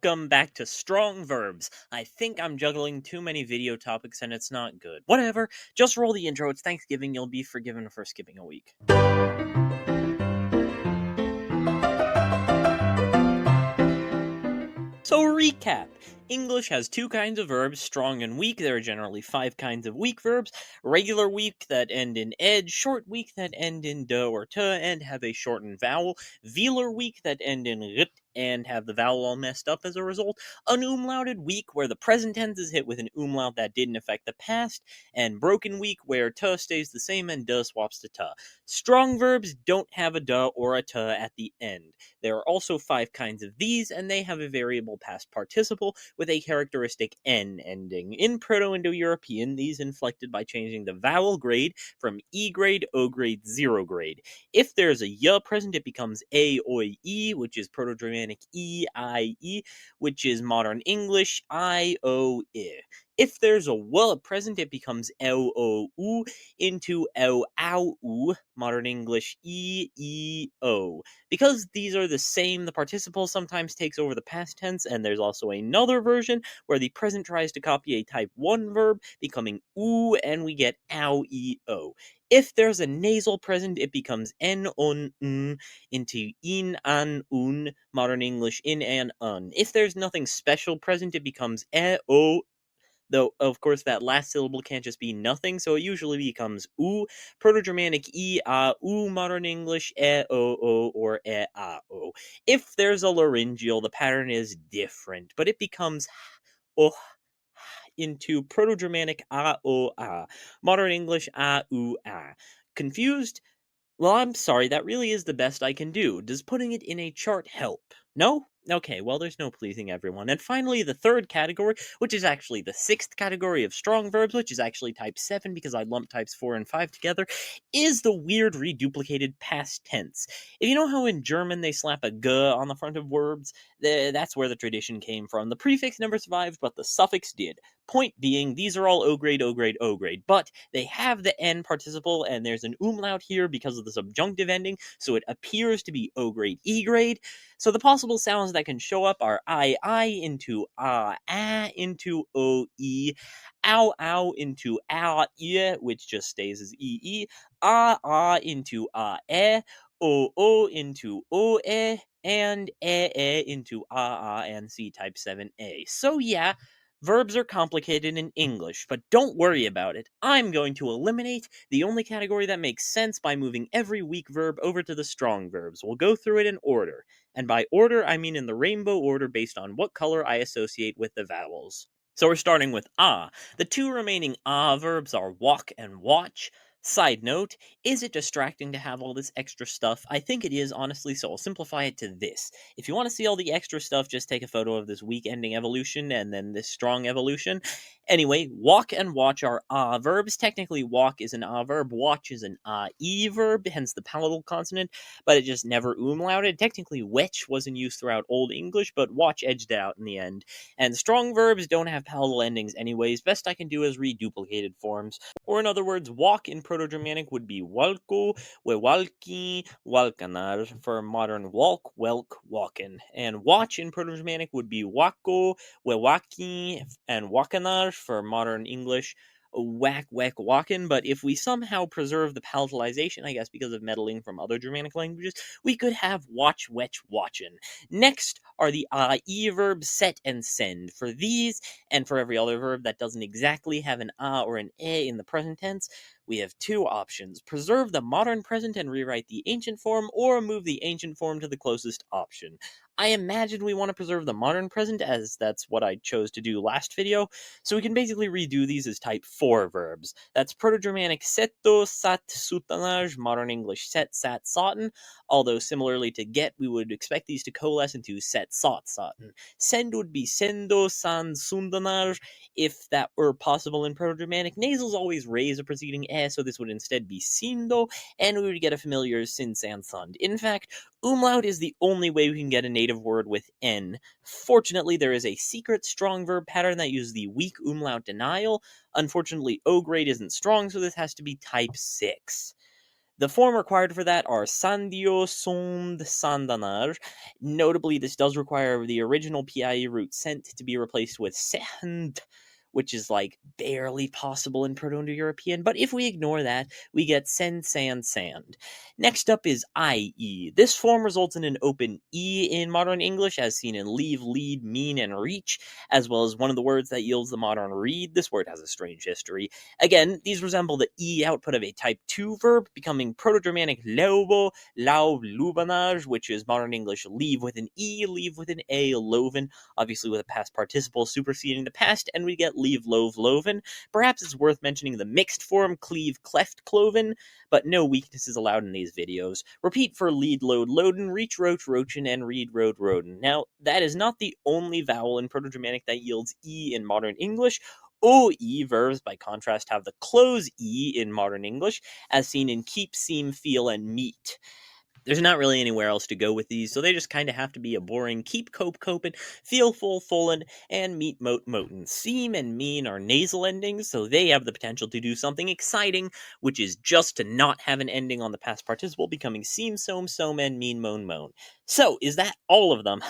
welcome back to Strong Verbs. I think I'm juggling too many video topics and it's not good. Whatever, just roll the intro. It's Thanksgiving, you'll be forgiven for skipping a week. So recap. English has two kinds of verbs, strong and weak. There are generally 5 kinds of weak verbs. Regular weak that end in ed, short weak that end in d or t and have a shortened vowel, velar weak that end in rt and have the vowel all messed up as a result, unumlauted weak where the present tense is hit with an umlaut that didn't affect the past, and broken weak where t stays the same and d swaps to t. Strong verbs don't have a d or a t at the end. There are also 5 kinds of these, and they have a variable past participle with a characteristic n ending. In Proto-Indo-European, these inflected by changing the vowel grade from E grade, O grade, 0 grade. If there's a y present, it becomes a, oi, e, which is Proto-Germanic e, I, e, which is modern English I, o, I. If there's a w present, it becomes l, o, u into l, ow, u, modern English e, o. Because these are the same, the participle sometimes takes over the past tense, and there's also another version where the present tries to copy a type 1 verb, becoming oo, and we get ow, e, o. If there's a nasal present, it becomes n, on, n, into in, an, un, modern English in, and un. If there's nothing special present, it becomes e, o, though, of course, that last syllable can't just be nothing, so it usually becomes oo, Proto-Germanic e, a, oo, modern English e, o, or e, a, o. If there's a laryngeal, the pattern is different, but it becomes oh into Proto-Germanic a, o, a, modern English a, oo, a. Confused? Well, I'm sorry, that really is the best I can do. Does putting it in a chart help? No? Okay, well, there's no pleasing everyone. And finally, the third category, which is actually the 6th category of strong verbs, which is actually type 7 because I lumped types 4 and 5 together, is the weird reduplicated past tense. If you know how in German they slap a g on the front of words, that's where the tradition came from. The prefix never survived, but the suffix did. Point being, these are all O grade, O grade, O grade, but they have the N participle, and there's an umlaut here because of the subjunctive ending, so it appears to be O grade, E grade. So the possible sounds that can show up are I into ah, into o, e, ow, ow into ah, e, which just stays as e, ah into o into o, and into and C type 7a. So yeah, verbs are complicated in English, but don't worry about it. I'm going to eliminate the only category that makes sense by moving every weak verb over to the strong verbs. We'll go through it in order. And by order, I mean in the rainbow order based on what color I associate with the vowels. So we're starting with ah. The 2 remaining verbs are walk and watch. Side note, is it distracting to have all this extra stuff? I think it is, honestly, so I'll simplify it to this. If you want to see all the extra stuff, just take a photo of this weak ending evolution and then this strong evolution. Anyway, walk and watch are verbs. Technically, walk is an verb, watch is an e-verb, hence the palatal consonant, but it just never umlauted. Technically, wetch was in use throughout Old English, but watch edged it out in the end. And strong verbs don't have palatal endings anyways. Best I can do is reduplicated forms. Or in other words, walk in Proto-Germanic would be walko, wewalki, walkanar for modern walk, welk, walken. And watch in Proto-Germanic would be wako, wewaki, and wakanar for modern English, whack, whack, walken. But if we somehow preserve the palatalization, I guess because of meddling from other Germanic languages, we could have watch, wetch, watchen. Next are the e-verbs set and send. For these, and for every other verb that doesn't exactly have an or an e in the present tense, we have 2 options. Preserve the modern present and rewrite the ancient form, or move the ancient form to the closest option. I imagine we want to preserve the modern present, as that's what I chose to do last video, so we can basically redo these as type 4 verbs. That's Proto-Germanic setto, sat, sutanaj, modern English set, sat, sotten, although similarly to get, we would expect these to coalesce into set, sot, sotten. Send would be sendo, san, sundanar, if that were possible in Proto-Germanic. Nasals always raise a preceding so this would instead be sindo, and we would get a familiar sin, san, sund. In fact, umlaut is the only way we can get a native word with n. Fortunately, there is a secret strong verb pattern that uses the weak umlaut denial. Unfortunately, O grade isn't strong, so this has to be type 6. The form required for that are sandio, sond, sandanar. Notably, this does require the original PIE root sent to be replaced with send, which is like barely possible in Proto-Indo-European, but if we ignore that, we get send, sand, sand. Next up is IE. This form results in an open E in modern English, as seen in leave, lead, mean, and reach, as well as one of the words that yields the modern read. This word has a strange history. Again, these resemble the E output of a type 2 verb, becoming Proto-Germanic laubo, lau, lubanage, which is modern English leave with an E, leave with an A, loven, obviously with a past participle superseding the past, and we get leave, love, loven. Perhaps it's worth mentioning the mixed form cleave, cleft, cloven, but no weaknesses allowed in these videos. Repeat for lead, load, loden, reach, roach, roachin, and read, road, rodin. Now, that is not the only vowel in Proto-Germanic that yields E in modern English. O-verbs, by contrast, have the close E in modern English, as seen in keep, seem, feel, and meet. There's not really anywhere else to go with these, so they just kind of have to be a boring keep, cope, copin, feel, full, fullin, and meet, mote, moten. Seem and mean are nasal endings, so they have the potential to do something exciting, which is just to not have an ending on the past participle, becoming seem, som, and mean, moan, moan. So, is that all of them?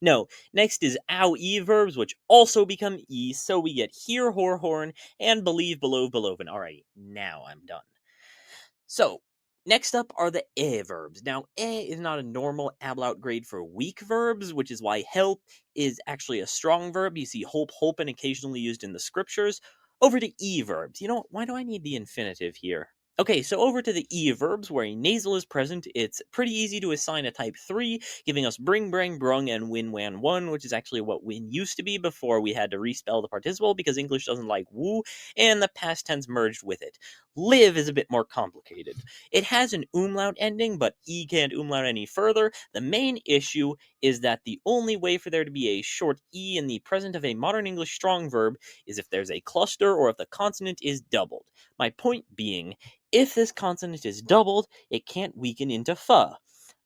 No, next is ow e-verbs, which also become e, so we get hear, whore, horn, and believe, below, beloven. Alrighty, now I'm done. So, next up are the a-verbs. Now, a is not a normal ablaut grade for weak verbs, which is why help is actually a strong verb. You see hope, hopen occasionally used in the scriptures. Over to e-verbs. You know, why do I need the infinitive here? Okay, so over to the e-verbs, where a nasal is present, it's pretty easy to assign a type 3, giving us bring, brang, brung, and win, wan, one, which is actually what win used to be before we had to respell the participle because English doesn't like woo, and the past tense merged with it. Live is a bit more complicated. It has an umlaut ending, but e can't umlaut any further. The main issue is that the only way for there to be a short e in the present of a modern English strong verb is if there's a cluster or if the consonant is doubled. My point being, if this consonant is doubled, it can't weaken into fa.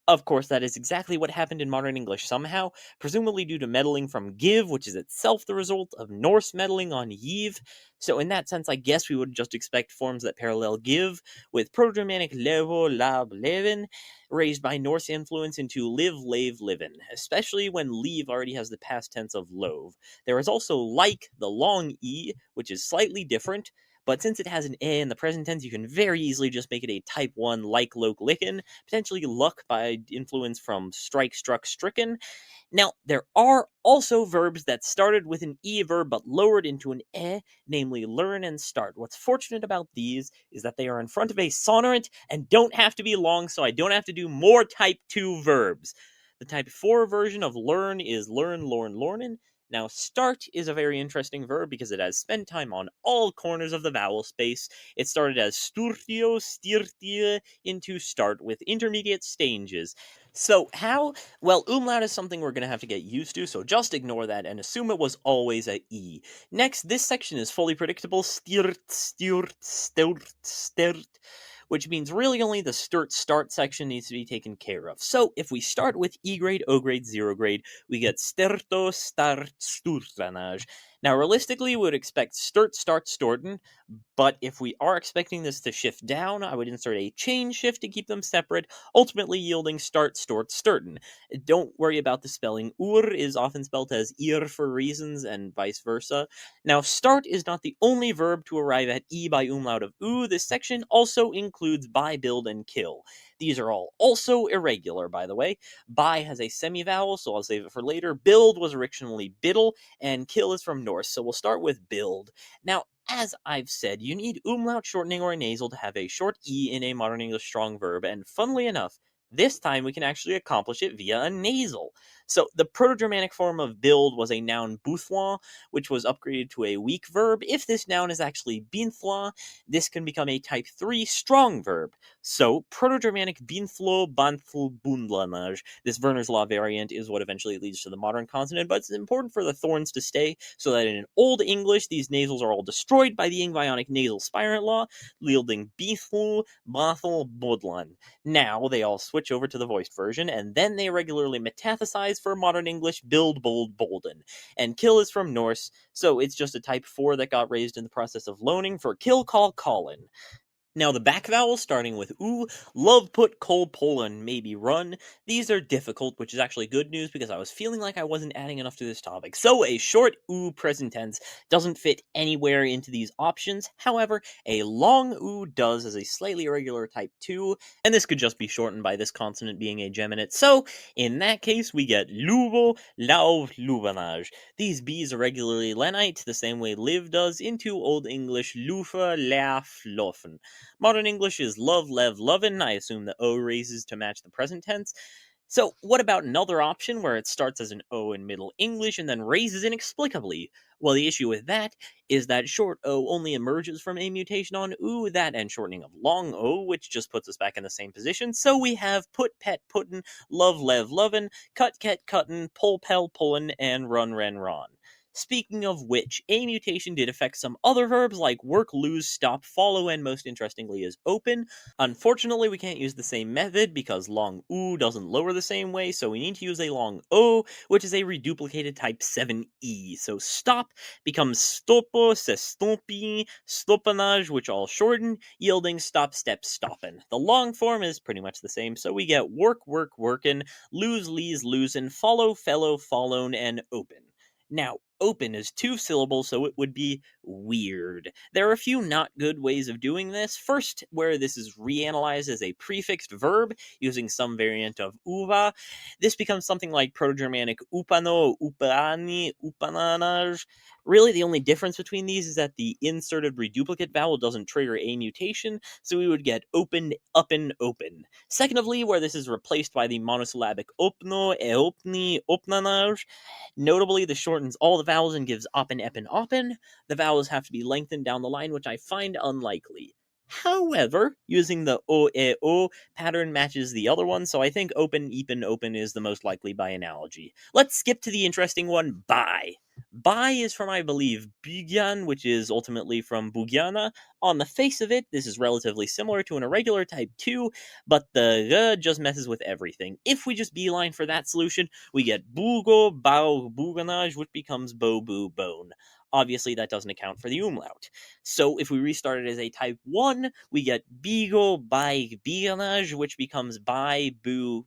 Of course, that is exactly what happened in modern English somehow, presumably due to meddling from give, which is itself the result of Norse meddling on yiv. So in that sense, I guess we would just expect forms that parallel give, with Proto-Germanic levo, lab, leven, raised by Norse influence into live, lave, livin, especially when leave already has the past tense of love. There is also like, the long e, which is slightly different, but since it has an a in the present tense, you can very easily just make it a type 1 like, loke, licken, potentially luck by influence from strike, struck, stricken. Now, there are also verbs that started with an e verb but lowered into an e, namely learn and start. What's fortunate about these is that they are in front of a sonorant and don't have to be long, so I don't have to do more type 2 verbs. The type 4 version of learn is learn, lorn, lornin. Now, start is a very interesting verb because it has spent time on all corners of the vowel space. It started as sturtio, stirtie, into start with intermediate stages. So, how? Well, umlaut is something we're going to have to get used to, so just ignore that and assume it was always a E. Next, this section is fully predictable, stirt, sturt, sturt, sturt, which means really only the start section needs to be taken care of. So, if we start with E grade, O grade, 0 grade, we get sterto, start, sturtranage. Now, realistically, we would expect sturt, start, storten, but if we are expecting this to shift down, I would insert a chain shift to keep them separate, ultimately yielding start, stort, sturten. Don't worry about the spelling. Ur is often spelled as ir for reasons, and vice versa. Now, start is not the only verb to arrive at e by umlaut of u. This section also includes buy, build, and kill. These are all also irregular, by the way. Buy has a semi-vowel, so I'll save it for later. Build was originally biddle, and kill is from Norse, so we'll start with build. Now, as I've said, you need umlaut shortening or a nasal to have a short E in a modern English strong verb, and funnily enough, this time we can actually accomplish it via a nasal. So the Proto-Germanic form of build was a noun bouthloin, which was upgraded to a weak verb. If this noun is actually binthloin, this can become a type 3 strong verb. So Proto-Germanic binthlo, banthlo, bundlanage. This Werner's Law variant is what eventually leads to the modern consonant, but it's important for the thorns to stay, so that in Old English, these nasals are all destroyed by the Ingv-Ionic nasal spirant law, yielding bithlu, bathel, bodlan. Now they all switch over to the voiced version, and then they regularly metathesize for modern English, build, bold, bolden. And kill is from Norse, so it's just a type 4 that got raised in the process of loaning for kill, call, callin. Now, the back vowels, starting with oo, love, put, cold, pull, and maybe run. These are difficult, which is actually good news because I was feeling like I wasn't adding enough to this topic. So, a short oo present tense doesn't fit anywhere into these options. However, a long oo does as a slightly irregular type 2, and this could just be shortened by this consonant being a geminate. So, in that case, we get luvo, lau, luvanage. These B's are regularly lenite, the same way live does, into Old English lufa, laugh, lofen. Modern English is love, lev, lovin'. I assume the O raises to match the present tense. So, what about another option where it starts as an O in Middle English and then raises inexplicably? Well, the issue with that is that short O only emerges from a mutation on oo, that and shortening of long O, which just puts us back in the same position. So we have put, pet, putin, love, lev, lovin', cut, ket, cuttin', pull, pel, pullin', and run, ren, ron. Speaking of which, a mutation did affect some other verbs like work, lose, stop, follow, and most interestingly is open. Unfortunately, we can't use the same method because long oo doesn't lower the same way, so we need to use a long o, which is a reduplicated type 7e. So stop becomes stopo, sestompi, stopanage, which all shorten, yielding stop, step, stoppin'. The long form is pretty much the same, so we get work, work, workin', lose, lees, losin', follow, fellow, followed, and open. Now, open is 2 syllables, so it would be weird. There are a few not good ways of doing this. First, where this is reanalyzed as a prefixed verb using some variant of uva. This becomes something like Proto-Germanic upano, upani, upananaj. Really, the only difference between these is that the inserted reduplicate vowel doesn't trigger a mutation, so we would get opened, uppin, open. Secondly, where this is replaced by the monosyllabic opno, eopni, opnanaj. Notably, this shortens all the vowels and gives oppen, eppen, oppen. The vowels have to be lengthened down the line, which I find unlikely. However, using the o-e-o pattern matches the other one, so I think open, epen, open is the most likely by analogy. Let's skip to the interesting one, by. By is from, I believe, Bugyan, which is ultimately from Bugyana. On the face of it, this is relatively similar to an irregular type 2, but the just messes with everything. If we just beeline for that solution, we get bugo, bao, buganage, which becomes bo, boo, bone. Obviously, that doesn't account for the umlaut. So if we restart it as a type 1, we get bigo, bai, biganage, which becomes bai, boo,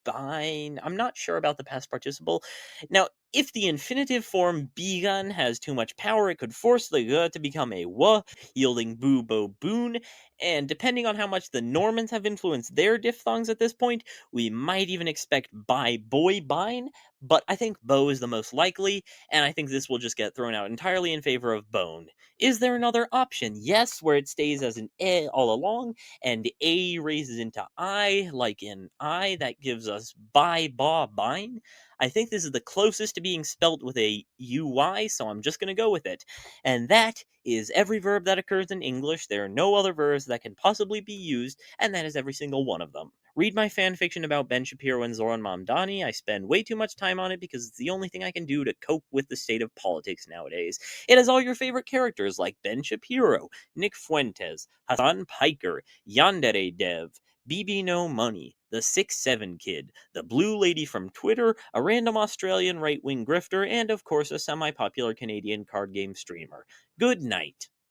bine. I'm not sure about the past participle. Now, if the infinitive form begun has too much power, it could force the g to become a w, yielding boo, bo, boon. And depending on how much the Normans have influenced their diphthongs at this point, we might even expect by, boy, bine. But I think bo is the most likely, and I think this will just get thrown out entirely in favor of bone. Is there another option? Yes, where it stays as an e all along, and a raises into I, like in I, that gives us by, ba, bine. I think this is the closest to being spelt with a uy, so I'm just going to go with it. And that is every verb that occurs in English. There are no other verbs that can possibly be used, and that is every single one of them. Read my fanfiction about Ben Shapiro and Zoran Mamdani. I spend way too much time on it because it's the only thing I can do to cope with the state of politics nowadays. It has all your favorite characters like Ben Shapiro, Nick Fuentes, Hassan Piker, Yandere Dev, BB No Money, the 6'7 Kid, the Blue Lady from Twitter, a random Australian right-wing grifter, and of course a semi-popular Canadian card game streamer. Good night.